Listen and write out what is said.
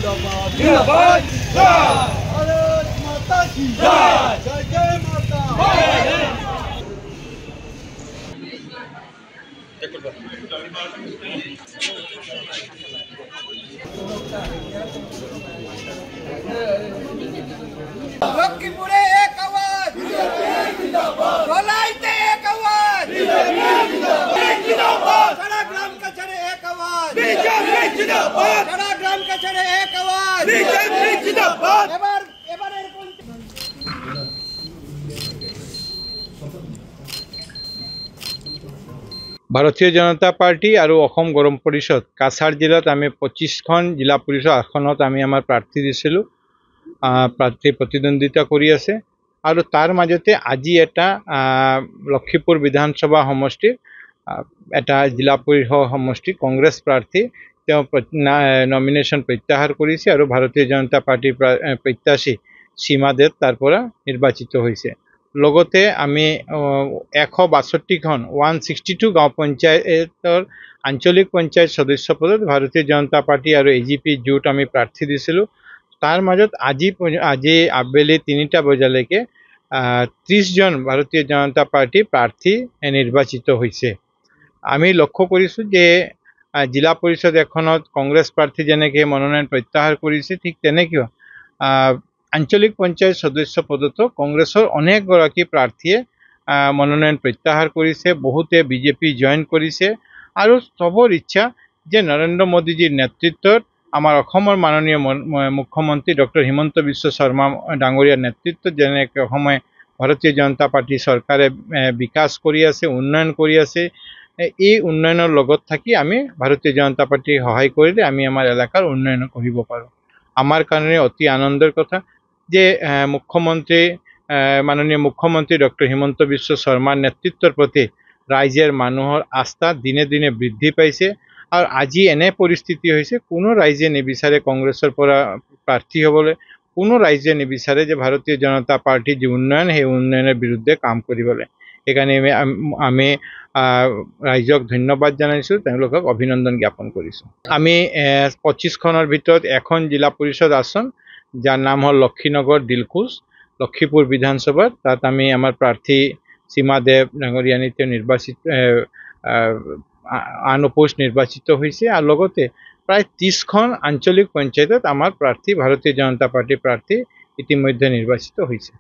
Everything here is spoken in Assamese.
जिंदाबाद जिंदाबाद भारत माता की जय जय जय माता लखीपुरे एक आवाज बोलाइते एक आवाज खड़ा ग्राम कचरे एक आवाज खड़ा ग्राम कचरे एक आवाज ভাৰতীয় জনতা পাৰ্টি আৰু অসম গৰম পৰিষদ কাছাৰ জিলাত আমি 25খন জিলা পৰিষদ আসনত আমি আমাৰ প্ৰাৰ্থী দিছিলোঁ প্ৰাৰ্থী প্ৰতিদ্বন্দ্বিতা কৰি আছে আৰু তাৰ মাজতে আজি এটা লক্ষীপুৰ বিধানসভা সমষ্টিৰ এটা জিলা পৰিষদ সমষ্টি কংগ্ৰেছ প্ৰাৰ্থী তেওঁ নমিনেশ্যন প্ৰত্যাহাৰ কৰিছে আৰু ভাৰতীয় জনতা পাৰ্টিৰ প্ৰত্যাশী সীমা দেৱ তাৰ পৰা নিৰ্বাচিত হৈছে লগতে আমি 162খন 162 গাঁও পঞ্চায়তৰ আঞ্চলিক পঞ্চায়ত সদস্য পদত ভাৰতীয় জনতা পাৰ্টি আৰু এজিপি জোট আমি প্ৰাৰ্থী দিছিলোঁ তাৰ মাজত আজি আবেলি 3টা বজালৈকে 30 জন ভাৰতীয় জনতা পাৰ্টি প্ৰাৰ্থী নিৰ্বাচিত হৈছে আমি লক্ষ্য কৰিছোঁ যে জিলা পৰিষদ এখনত কংগ্ৰেছ প্ৰাৰ্থী যেনেকৈ মনোনয়ন প্ৰত্যাহাৰ কৰিছে ঠিক তেনেকৈ আঞ্চলিক পঞ্চায়ত সদস্য পদতো কংগ্ৰেছৰ অনেকগৰাকী প্ৰাৰ্থীয়ে মনোনয়ন প্ৰত্যাহাৰ কৰিছে বহুতে বিজেপি জইন কৰিছে আৰু সবৰ ইচ্ছা যে নৰেন্দ্ৰ মোদীজীৰ নেতৃত্বত আমাৰ অসমৰ মাননীয় মুখ্যমন্ত্ৰী ডক্টৰ হিমন্ত বিশ্ব শৰ্মা ডাঙৰীয়াৰ নেতৃত্বত যেনেকৈ অসমে ভাৰতীয় জনতা পাৰ্টি চৰকাৰে বিকাশ কৰি আছে উন্নয়ন কৰি আছে এই উন্নয়নৰ লগত থাকি আমি ভাৰতীয় জনতা পাৰ্টিক সহায় কৰিলে আমি আমাৰ এলেকাৰ উন্নয়ন কৰিব পাৰোঁ আমাৰ কাৰণে অতি আনন্দৰ কথা যে মাননীয় মুখ্যমন্ত্ৰী ডক্টৰ হিমন্ত বিশ্ব শৰ্মাৰ নেতৃত্বৰ প্ৰতি ৰাইজৰ মানুহৰ আস্থা দিনে দিনে বৃদ্ধি পাইছে আৰু আজি এনে পৰিস্থিতি হৈছে কোনো ৰাইজে নিবিচাৰে কংগ্ৰেছৰ পৰা প্ৰাৰ্থী হ'বলৈ কোনো ৰাইজে নিবিচাৰে যে ভাৰতীয় জনতা পাৰ্টিৰ যি উন্নয়ন সেই উন্নয়নৰ বিৰুদ্ধে কাম কৰিবলৈ সেইকাৰণে আমি ৰাইজক ধন্যবাদ জনাইছোঁ তেওঁলোকক অভিনন্দন জ্ঞাপন কৰিছোঁ আমি 25খনৰ ভিতৰত এখন জিলা পৰিষদ আসন যাৰ নাম হ'ল লক্ষীনগৰ দিলখুজ লক্ষীপুৰ বিধানসভাত তাত আমি আমাৰ প্ৰাৰ্থী সীমা দেৱ ডাঙৰীয়ানী তেওঁ নিৰ্বাচিত আনপোষ্ট নিৰ্বাচিত হৈছে আৰু লগতে প্ৰায় 30খন আঞ্চলিক পঞ্চায়তত আমাৰ প্ৰাৰ্থী ভাৰতীয় জনতা পাৰ্টিৰ প্ৰাৰ্থী ইতিমধ্যে নিৰ্বাচিত হৈছে